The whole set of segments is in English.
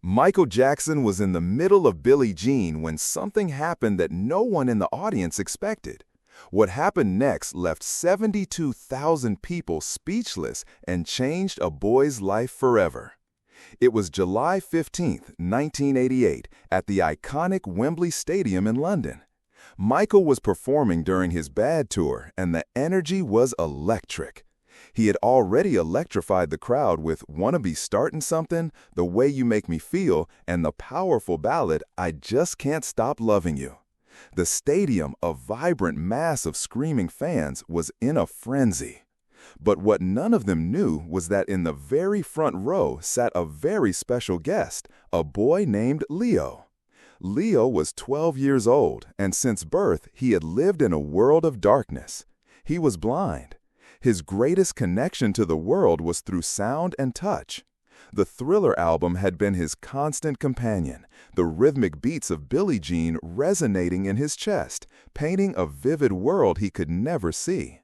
Michael Jackson was in the middle of Billie Jean when something happened that no one in the audience expected. What happened next left 72,000 people speechless and changed a boy's life forever. It was July 15, 1988, at the iconic Wembley Stadium in London. Michael was performing during his Bad tour, and the energy was electric. He had already electrified the crowd with Wanna Be Startin' Something, The Way You Make Me Feel, and the powerful ballad I Just Can't Stop Loving You. The stadium, a vibrant mass of screaming fans, was in a frenzy. But what none of them knew was that in the very front row sat a very special guest, a boy named Leo. Leo was 12 years old, and since birth he had lived in a world of darkness. He was blind. His greatest connection to the world was through sound and touch. The Thriller album had been his constant companion, the rhythmic beats of Billie Jean resonating in his chest, painting a vivid world he could never see.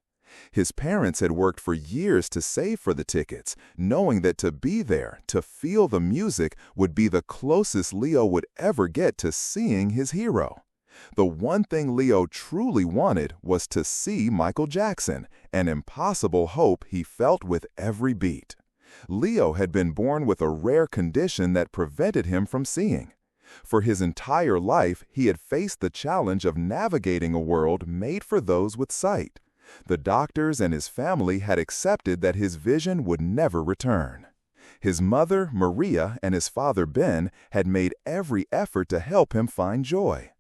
His parents had worked for years to save for the tickets, knowing that to be there, to feel the music, would be the closest Leo would ever get to seeing his hero. The one thing Leo truly wanted was to see Michael Jackson, an impossible hope he felt with every beat. Leo had been born with a rare condition that prevented him from seeing. For his entire life, he had faced the challenge of navigating a world made for those with sight. The doctors and his family had accepted that his vision would never return. His mother, Maria, and his father, Ben, had made every effort to help him find joy.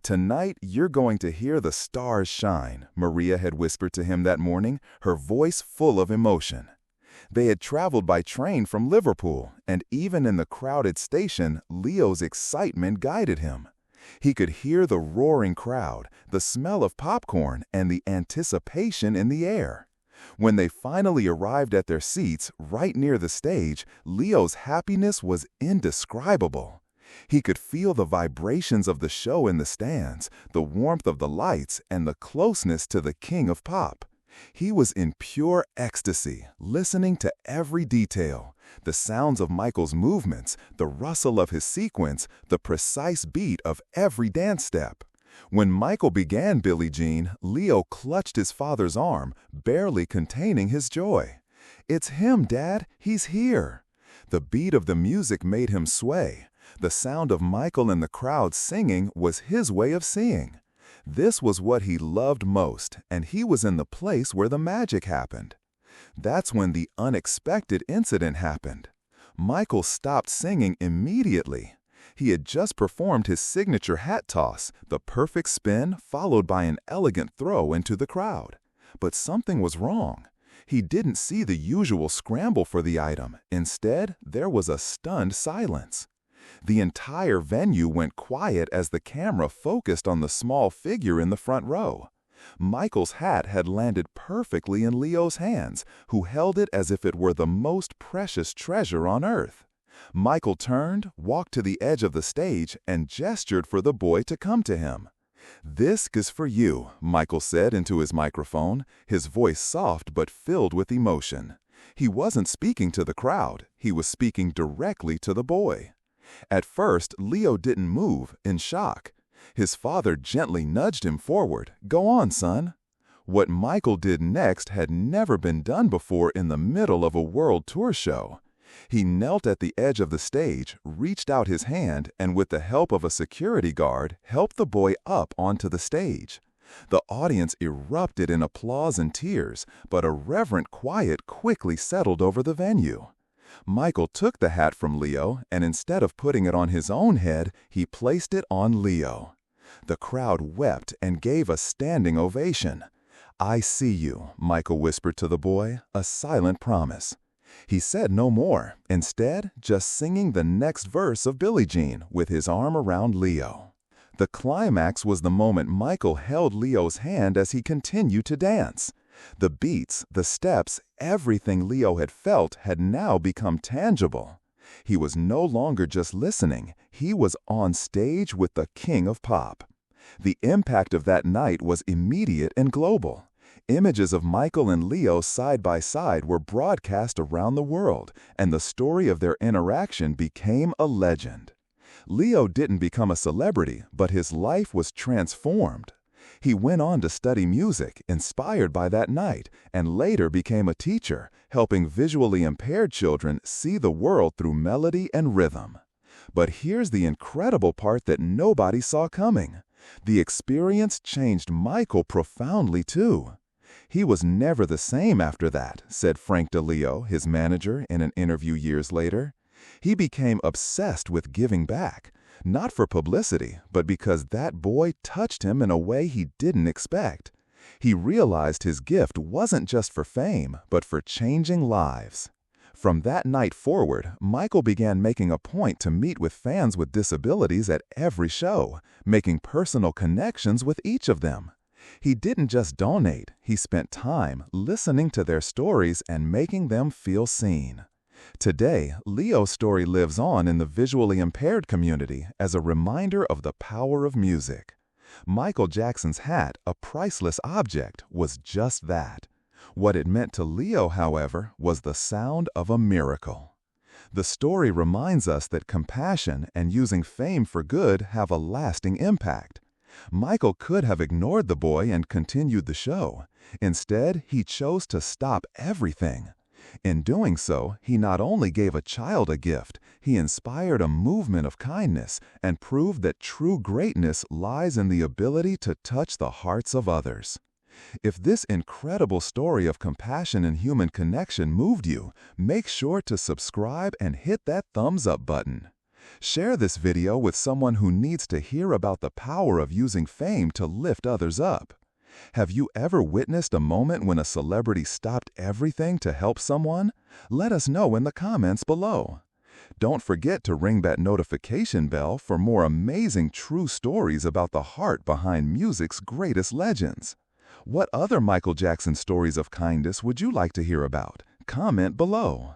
"Tonight, you're going to hear the stars shine," Maria had whispered to him that morning, her voice full of emotion. They had traveled by train from Liverpool, and even in the crowded station, Leo's excitement guided him. He could hear the roaring crowd, the smell of popcorn, and the anticipation in the air. When they finally arrived at their seats, right near the stage, Leo's happiness was indescribable. He could feel the vibrations of the show in the stands, the warmth of the lights, and the closeness to the king of pop. He was in pure ecstasy, listening to every detail, the sounds of Michael's movements, the rustle of his sequins, the precise beat of every dance step. When Michael began Billie Jean, Leo clutched his father's arm, barely containing his joy. "It's him, Dad. He's here." The beat of the music made him sway. The sound of Michael and the crowd singing was his way of seeing. This was what he loved most, and he was in the place where the magic happened. That's when the unexpected incident happened. Michael stopped singing immediately. He had just performed his signature hat toss, the perfect spin followed by an elegant throw into the crowd. But something was wrong. He didn't see the usual scramble for the item. Instead, there was a stunned silence. The entire venue went quiet as the camera focused on the small figure in the front row. Michael's hat had landed perfectly in Leo's hands, who held it as if it were the most precious treasure on earth. Michael turned, walked to the edge of the stage, and gestured for the boy to come to him. "This is for you," Michael said into his microphone, his voice soft but filled with emotion. He wasn't speaking to the crowd, he was speaking directly to the boy. At first, Leo didn't move, in shock. His father gently nudged him forward. "Go on, son." What Michael did next had never been done before in the middle of a world tour show. He knelt at the edge of the stage, reached out his hand, and with the help of a security guard, helped the boy up onto the stage. The audience erupted in applause and tears, but a reverent quiet quickly settled over the venue. Michael took the hat from Leo, and instead of putting it on his own head, he placed it on Leo. The crowd wept and gave a standing ovation. "I see you," Michael whispered to the boy, a silent promise. He said no more, instead just singing the next verse of Billie Jean with his arm around Leo. The climax was the moment Michael held Leo's hand as he continued to dance. The beats, the steps, everything Leo had felt had now become tangible. He was no longer just listening, he was on stage with the king of pop. The impact of that night was immediate and global. Images of Michael and Leo side by side were broadcast around the world, and the story of their interaction became a legend. Leo didn't become a celebrity, but his life was transformed. He went on to study music, inspired by that night, and later became a teacher, helping visually impaired children see the world through melody and rhythm. But here's the incredible part that nobody saw coming. The experience changed Michael profoundly too. He was never the same after that, said Frank DeLeo, his manager, in an interview years later. He became obsessed with giving back, not for publicity, but because that boy touched him in a way he didn't expect. He realized his gift wasn't just for fame, but for changing lives. From that night forward, Michael began making a point to meet with fans with disabilities at every show, making personal connections with each of them. He didn't just donate, he spent time listening to their stories and making them feel seen. Today, Leo's story lives on in the visually impaired community as a reminder of the power of music. Michael Jackson's hat, a priceless object, was just that. What it meant to Leo, however, was the sound of a miracle. The story reminds us that compassion and using fame for good have a lasting impact. Michael could have ignored the boy and continued the show. Instead, he chose to stop everything. In doing so, he not only gave a child a gift, he inspired a movement of kindness and proved that true greatness lies in the ability to touch the hearts of others. If this incredible story of compassion and human connection moved you, make sure to subscribe and hit that thumbs up button. Share this video with someone who needs to hear about the power of using fame to lift others up. Have you ever witnessed a moment when a celebrity stopped everything to help someone? Let us know in the comments below. Don't forget to ring that notification bell for more amazing true stories about the heart behind music's greatest legends. What other Michael Jackson stories of kindness would you like to hear about? Comment below.